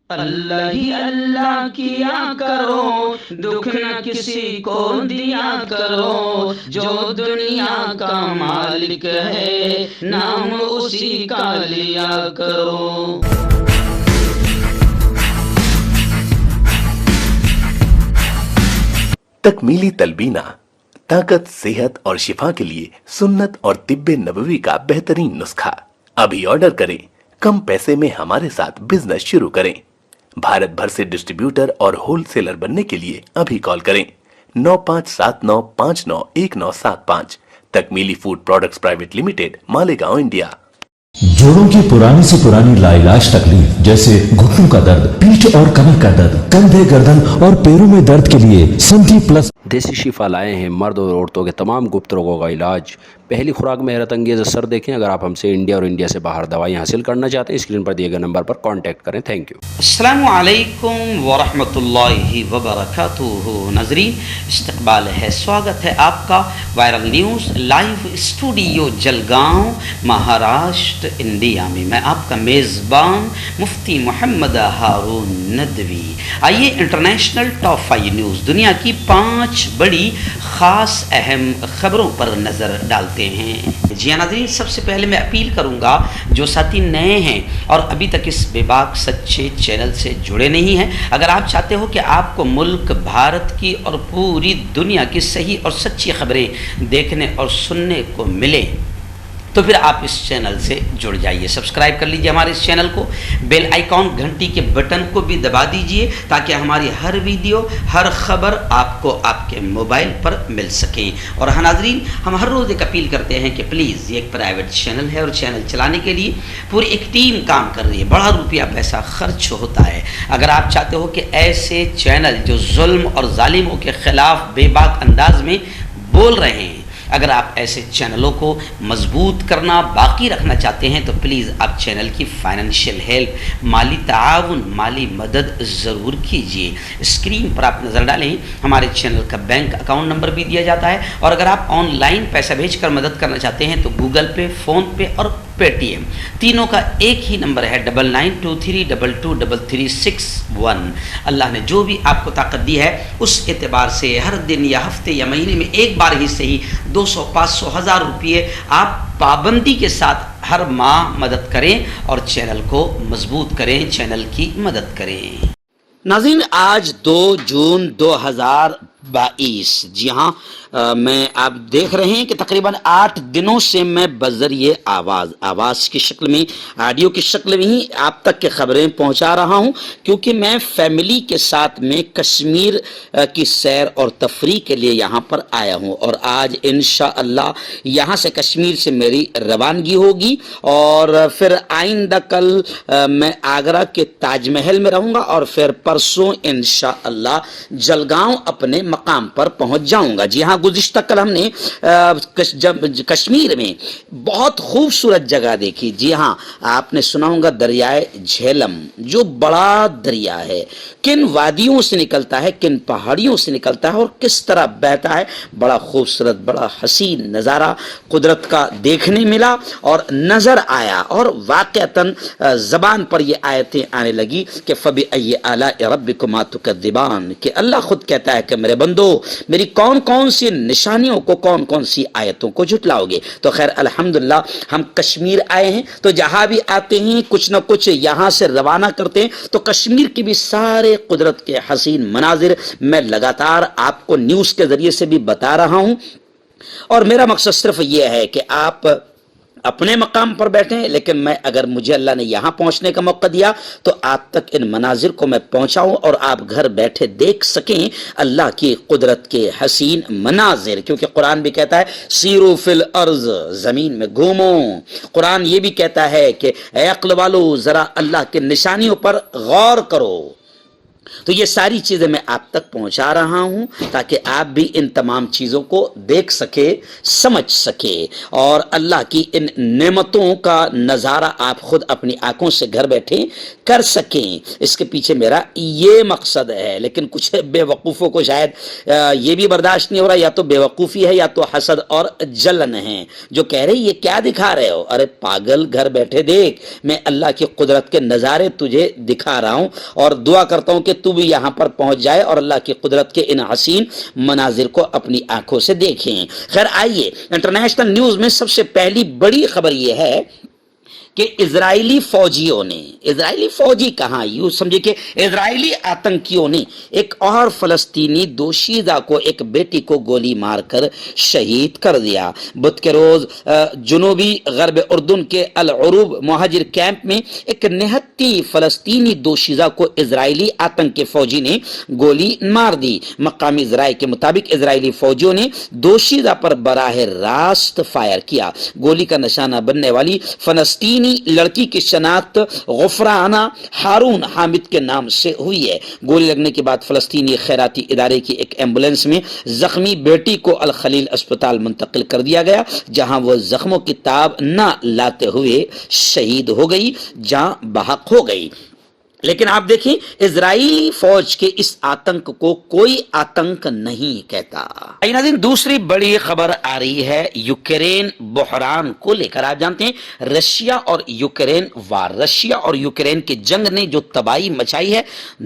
اللہ ہی اللہ کیا کرو، دکھ نہ کسی کو دیا کرو، جو دنیا کا مالک ہے نام اسی کا لیا کرو۔ تکمیلی تلبینہ طاقت، صحت اور شفا کے لیے سنت اور طب نبوی کا بہترین نسخہ۔ ابھی آرڈر کریں، کم پیسے میں ہمارے ساتھ بزنس شروع کریں۔ بھارت بھر سے ڈسٹریبیوٹر اور ہول سیلر بننے کے لیے ابھی کال کریں 9579591975۔ Takmeeli food products private limited, Malegaon, India. جوڑوں کی پرانی سے پرانی لاعلاج تکلیف جیسے گھٹنوں کا درد، پیٹھ اور کمر کا درد، کندھے، گردن اور پیروں میں درد کے لیے سنٹی پلس دیسی شفا لائے ہیں مرد اور عورتوں کے تمام گپت روگوں کا علاج۔ پہلی خوراک میں حیرت انگیز اثر دیکھیں۔ اگر آپ ہم سے انڈیا اور انڈیا سے باہر دوائیں حاصل کرنا چاہتے ہیں، اسکرین پر دیے گئے نمبر پر کانٹیکٹ کریں۔ Thank you. السلام علیکم ورحمۃ اللہ وبرکاتہ۔ ناظرین، استقبال ہے، سواگت ہے آپ کا viral news live studio Jalgaon, Maharashtra, India میں۔ میں آپ کا میزبان مفتی محمد ہارون ندوی۔ آئیے انٹرنیشنل ٹاپ 5 نیوز، دنیا کی 5 بڑی خاص اہم خبروں پر نظر ڈالتے ہیں۔ جی ہاں ناظرین، سب سے پہلے میں اپیل کروں گا جو ساتھی نئے ہیں اور ابھی تک اس بے باک سچے چینل سے جڑے نہیں ہیں، اگر آپ چاہتے ہو کہ آپ کو ملک بھارت کی اور پوری دنیا کی صحیح اور سچی خبریں دیکھنے اور سننے کو ملے تو پھر آپ اس چینل سے جڑ جائیے۔ سبسکرائب کر لیجیے ہمارے اس چینل کو، بیل آئیکن گھنٹی کے بٹن کو بھی دبا دیجیے تاکہ ہماری ہر ویڈیو، ہر خبر آپ کو آپ کے موبائل پر مل سکے۔ اور ہاں ناظرین، ہم ہر روز ایک اپیل کرتے ہیں کہ پلیز، یہ ایک پرائیویٹ چینل ہے اور چینل چلانے کے لیے پوری ایک ٹیم کام کر رہی ہے، بڑا روپیہ پیسہ خرچ ہوتا ہے۔ اگر آپ چاہتے ہو کہ ایسے چینل جو ظلم اور ظالموں کے خلاف بے باک انداز میں بول رہے ہیں، اگر آپ ایسے چینلوں کو مضبوط کرنا، باقی رکھنا چاہتے ہیں تو پلیز آپ چینل کی فائنینشیل ہیلپ، مالی تعاون، مالی مدد ضرور کیجیے۔ اسکرین پر آپ نظر ڈالیں، ہمارے چینل کا بینک اکاؤنٹ نمبر بھی دیا جاتا ہے، اور اگر آپ آن لائن پیسہ بھیج کر مدد کرنا چاہتے ہیں تو گوگل پے، فون پے اور پے ٹی ایم، تینوں کا ایک ہی نمبر ہے 9923223361۔ اللہ نے جو بھی آپ کو طاقت دی ہے اس اعتبار سے ہر دن یا ہفتے یا مہینے میں ایک بار ہی صحیح 200، 500، 1000 روپئے آپ پابندی کے ساتھ ہر ماہ مدد کریں اور چینل کو مضبوط کریں، چینل کی مدد کریں۔ ناظرین، آج 2 جون 2022، جی ہاں، میں آپ دیکھ رہے ہیں کہ تقریباً 8 دنوں سے میں بذریعہ آواز کی شکل میں، آڈیو کی شکل میں ہی آپ تک کے خبریں پہنچا رہا ہوں، کیونکہ میں فیملی کے ساتھ میں کشمیر کی سیر اور تفریح کے لیے یہاں پر آیا ہوں، اور آج انشاءاللہ یہاں سے کشمیر سے میری روانگی ہوگی، اور پھر آئندہ کل میں آگرہ کے تاج محل میں رہوں گا، اور پھر پرسوں انشاءاللہ جلگاؤں اپنے مقام پر پہنچ جاؤں گا۔ جی ہاں، گزشتہ کل ہم نے کشمیر میں بہت خوبصورت جگہ دیکھی۔ جی ہاں، آپ نے سنا ہوگا دریائے جھیلم، جو بڑا دریا ہے، کن وادیوں سے نکلتا ہے، کن پہاڑیوں سے نکلتا ہے اور کس طرح بہتا ہے، بڑا خوبصورت، بڑا حسین نظارہ قدرت کا دیکھنے ملا اور نظر آیا، اور واقعتاً زبان پر یہ آیتیں آنے لگی کہ فَبِأَيِّ آلَاءِ رَبِّكُمَا تُكَذِّبَانِ، کہ اللہ خود کہتا ہے کہ میرے بندو، میری کون کون سی نشانیوں کو، کون کون سی آیتوں کو جھٹلاؤ گے۔ تو خیر الحمدللہ ہم کشمیر آئے ہیں تو جہاں بھی آتے ہیں کچھ نہ کچھ یہاں سے روانہ کرتے ہیں، تو کشمیر کی بھی سارے قدرت کے حسین مناظر میں لگاتار آپ کو نیوز کے ذریعے سے بھی بتا رہا ہوں، اور میرا مقصد صرف یہ ہے کہ آپ اپنے مقام پر بیٹھیں، لیکن میں، اگر مجھے اللہ نے یہاں پہنچنے کا موقع دیا تو آپ تک ان مناظر کو میں پہنچاؤں اور آپ گھر بیٹھے دیکھ سکیں اللہ کی قدرت کے حسین مناظر، کیونکہ قرآن بھی کہتا ہے سیرو فی الارض، زمین میں گھومو۔ قرآن یہ بھی کہتا ہے کہ اے عقل والو، ذرا اللہ کے نشانیوں پر غور کرو۔ تو یہ ساری چیزیں میں آپ تک پہنچا رہا ہوں تاکہ آپ بھی ان تمام چیزوں کو دیکھ سکے، سمجھ سکے، اور اللہ کی ان نعمتوں کا نظارہ آپ خود اپنی آنکھوں سے گھر بیٹھے کر سکیں۔ اس کے پیچھے میرا یہ مقصد ہے۔ لیکن کچھ بے وقوفوں کو شاید یہ بھی برداشت نہیں ہو رہا، یا تو بے وقوفی ہے یا تو حسد اور جلن ہے، جو کہہ رہے یہ کیا دکھا رہے ہو؟ ارے پاگل، گھر بیٹھے دیکھ، میں اللہ کی قدرت کے نظارے تجھے دکھا رہا ہوں، اور دعا کرتا ہوں کہ تو بھی یہاں پر پہنچ جائے اور اللہ کی قدرت کے ان حسین مناظر کو اپنی آنکھوں سے دیکھیں۔ خیر آئیے، انٹرنیشنل نیوز میں سب سے پہلی بڑی خبر یہ ہے کہ اسرائیلی فوجیوں نے، اسرائیلی فوجی کہاں، یوں سمجھے کہ اسرائیلی آتنکیوں نے ایک اور فلسطینی دوشیزہ کو، ایک بیٹی کو گولی مار کر شہید کر دیا۔ بدھ کے روز جنوبی غرب اردن کے العروب مہاجر کیمپ میں ایک نہتی فلسطینی دوشیزہ کو اسرائیلی آتنک کے فوجی نے گولی مار دی۔ مقامی ذرائع کے مطابق اسرائیلی فوجیوں نے دوشیزہ پر براہ راست فائر کیا۔ گولی کا نشانہ بننے والی فلسطینی لڑکی کی شناخت غفرانہ ہارون حامد کے نام سے ہوئی ہے۔ گولی لگنے کے بعد فلسطینی خیراتی ادارے کی ایک ایمبولینس میں زخمی بیٹی کو الخلیل اسپتال منتقل کر دیا گیا، جہاں وہ زخموں کی تاب نہ لاتے ہوئے شہید ہو گئی، جاں بحق ہو گئی۔ لیکن آپ دیکھیں، اسرائیلی فوج کے اس آتنک کو کوئی آتنک نہیں کہتا۔ ناظرین، دوسری بڑی خبر آ رہی ہے یوکرین بحران کو لے کر۔ آپ جانتے ہیں رشیا اور یوکرین وار، رشیا اور یوکرین کی جنگ نے جو تباہی مچائی ہے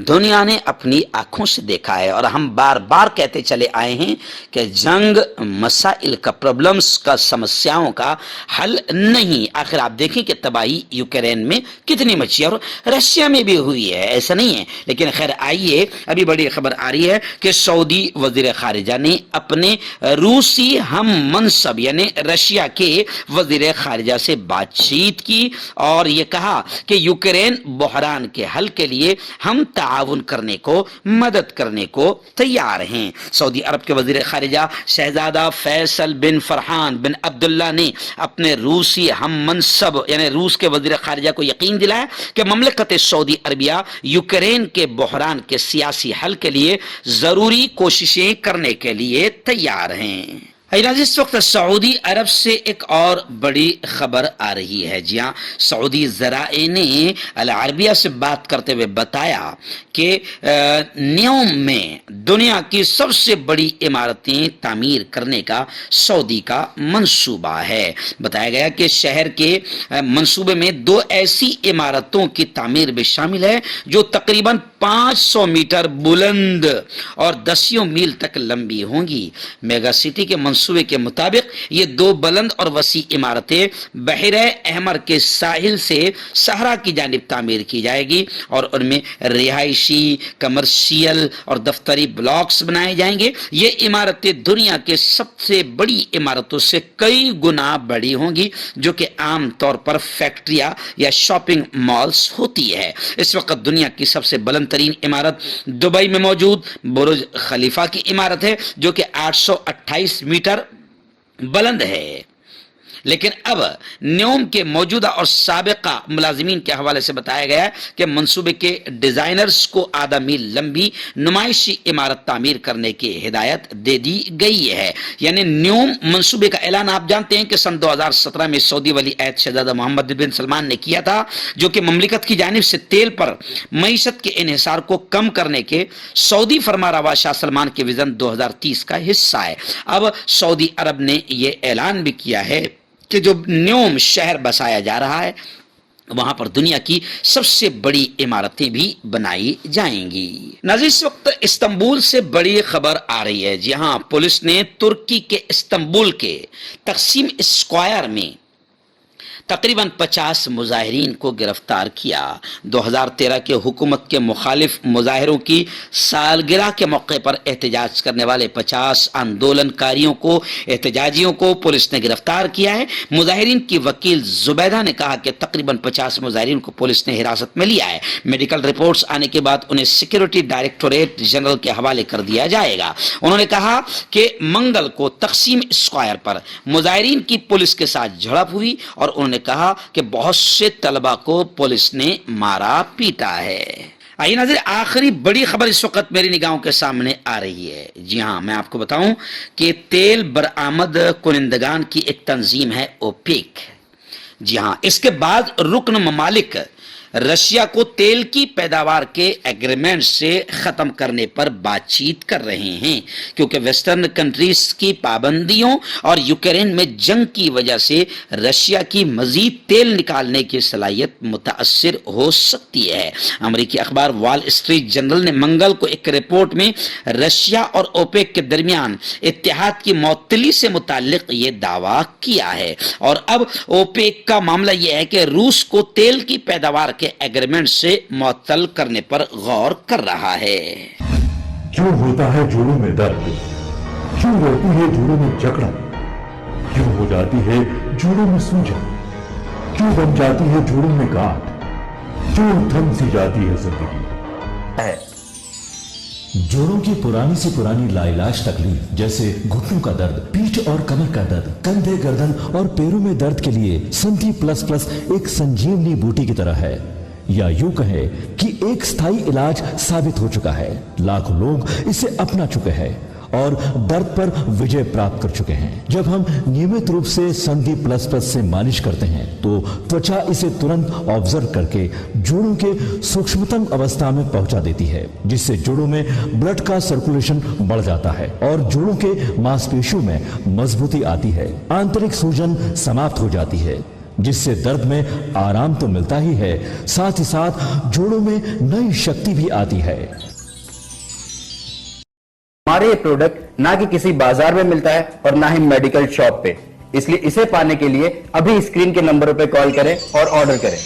دنیا نے اپنی آنکھوں سے دیکھا ہے، اور ہم بار بار کہتے چلے آئے ہیں کہ جنگ مسائل کا، پرابلمز کا، سمسیاؤں کا حل نہیں۔ آخر آپ دیکھیں کہ تباہی یوکرین میں کتنی مچی ہے، اور رشیا میں بھی ہوئی ہے، ایسا نہیں ہے۔ لیکن خیر آئیے، ابھی بڑی خبر آ رہی ہے کہ سعودی وزیر خارجہ نے اپنے روسی ہم منصب یعنی رشیا کے وزیر خارجہ سے بات چیت کی اور یہ کہا کہ یوکرین بحران کے حل کے لیے ہم تعاون کرنے کو، مدد کرنے کو تیار ہیں۔ سعودی عرب کے وزیر خارجہ شہزادہ فیصل بن فرحان بن عبداللہ نے اپنے روسی ہم منصب یعنی روس کے وزیر خارجہ کو یقین دلایا کہ مملکت سعودی عربیہ یوکرین کے بحران کے سیاسی حل کے لیے ضروری کوششیں کرنے کے لیے تیار ہیں۔ اس وقت سعودی عرب سے ایک اور بڑی خبر آ رہی ہے۔ جی ہاں، سعودی ذرائع نے العربیہ سے بات کرتے ہوئے بتایا کہ نیوم میں دنیا کی سب سے بڑی عمارتیں تعمیر کرنے کا سعودی کا منصوبہ ہے۔ بتایا گیا کہ شہر کے منصوبے میں 2 ایسی عمارتوں کی تعمیر بھی شامل ہے جو تقریباً 500 میٹر بلند اور 10 میل تک لمبی ہوں گی۔ میگا سٹی کے منصوبے کے مطابق یہ 2 بلند اور وسیع عمارتیں بحیرہ احمر کے ساحل سے صحرا کی جانب تعمیر کی جائے گی اور ان میں رہائشی، کمرشیل اور دفتری بلاکس بنائے جائیں گے۔ یہ عمارتیں دنیا کے سب سے بڑی عمارتوں سے کئی گنا بڑی ہوں گی، جو کہ عام طور پر فیکٹریاں یا شاپنگ مالز ہوتی ہے۔ اس وقت دنیا کی سب سے بلند ترین عمارت دبئی میں موجود برج خلیفہ کی عمارت ہے، جو کہ 828 میٹر بلند ہے۔ لیکن اب نیوم کے موجودہ اور سابقہ ملازمین کے حوالے سے بتایا گیا ہے کہ منصوبے کے ڈیزائنرز کو آدھا میل لمبی نمائشی عمارت تعمیر کرنے کی ہدایت دے دی گئی ہے۔ یعنی نیوم منصوبے کا اعلان آپ جانتے ہیں کہ سن 2017 میں سعودی ولی عہد شہزادہ محمد بن سلمان نے کیا تھا، جو کہ مملکت کی جانب سے تیل پر معیشت کے انحصار کو کم کرنے کے سعودی فرمانروا شاہ سلمان کے وژن 2030 کا حصہ ہے۔ اب سعودی عرب نے یہ اعلان بھی کیا ہے کہ جو نیوم شہر بسایا جا رہا ہے وہاں پر دنیا کی سب سے بڑی عمارتیں بھی بنائی جائیں گی۔ ناظرین، اس وقت استنبول سے بڑی خبر آ رہی ہے۔ جی ہاں، پولیس نے ترکی کے استنبول کے تقسیم اسکوائر میں تقریباً 50 مظاہرین کو گرفتار کیا۔ 2013 کے حکومت کے مخالف مظاہروں کی سالگرہ کے موقع پر احتجاج کرنے والے 50 آندولنکاریوں کو، احتجاجیوں کو پولیس نے گرفتار کیا ہے۔ مظاہرین کی وکیل زبیدہ نے کہا کہ تقریباً 50 مظاہرین کو پولیس نے حراست میں لیا ہے۔ میڈیکل رپورٹس آنے کے بعد انہیں سیکیورٹی ڈائریکٹوریٹ جنرل کے حوالے کر دیا جائے گا۔ انہوں نے کہا کہ منگل کو تقسیم اسکوائر پر مظاہرین کی پولیس کے ساتھ جھڑپ ہوئی اور انہوں نے کہا کہ بہت سے طلبہ کو پولیس نے مارا پیٹا ہے۔ آئیے ناظرین، آخری بڑی خبر اس وقت میری نگاہوں کے سامنے آ رہی ہے۔ جی ہاں، میں آپ کو بتاؤں کہ تیل برآمد کنندگان کی ایک تنظیم ہے اوپیک۔ جی ہاں، اس کے بعد رکن ممالک رشیا کو تیل کی پیداوار کے ایگریمنٹ سے ختم کرنے پر بات چیت کر رہے ہیں، کیونکہ ویسٹرن کنٹریز کی پابندیوں اور یوکرین میں جنگ کی وجہ سے رشیا کی مزید تیل نکالنے کی صلاحیت متاثر ہو سکتی ہے۔ امریکی اخبار وال اسٹریٹ جرنل نے منگل کو ایک رپورٹ میں رشیا اور اوپیک کے درمیان اتحاد کی معطلی سے متعلق یہ دعویٰ کیا ہے، اور اب اوپیک کا معاملہ یہ ہے کہ روس کو تیل کی پیداوار کے ایگریمنٹ سے معطل کرنے پر غور کر رہا ہے۔ کیوں ہوتا ہے جوڑوں میں درد؟ کیوں رہتی ہے جوڑوں میں جکڑن؟ کیوں ہو جاتی ہے جوڑوں میں سوجن؟ کیوں بن جاتی ہے جوڑوں میں گاٹھ؟ کیوں تھم سی جاتی ہے زندگی؟ جوڑوں کی پرانی سی پرانی لا علاج تکلیف جیسے گھٹنوں کا درد، پیٹھ اور کمر کا درد، کندھے، گردن اور پیروں میں درد کے لیے سنتھی پلس پلس ایک سنجیونی بوٹی کی طرح ہے، یا یوں کہے کہ ایک ستھائی علاج ثابت ہو چکا ہے۔ لاکھوں لوگ اسے اپنا چکے ہیں اور درد پر وجے پراپت کر چکے ہیں۔ جب ہم نیمت روپ سے سندھی پلس پلس سے مالش کرتے ہیں تو توچا اسے ترنت آبزرو کر کے جوڑوں کے سوکشمتم اوستھا میں پہنچا دیتی ہے، جس سے جوڑوں میں بلڈ کا سرکولیشن بڑھ جاتا ہے اور جوڑوں کے ماس پیشیوں میں مضبوطی آتی ہے، آنترک سوجن سماپت ہو جاتی ہے، جس سے درد میں آرام تو ملتا ہی ہے، ساتھ ہی ساتھ جوڑوں میں نئی شکتی بھی آتی ہے۔ ہمارے یہ پروڈکٹ نہ کہ کسی بازار میں ملتا ہے اور نہ ہی میڈیکل شاپ پہ، اس لیے اسے پانے کے لیے ابھی اسکرین کے نمبروں پہ کال کریں اور آرڈر کریں۔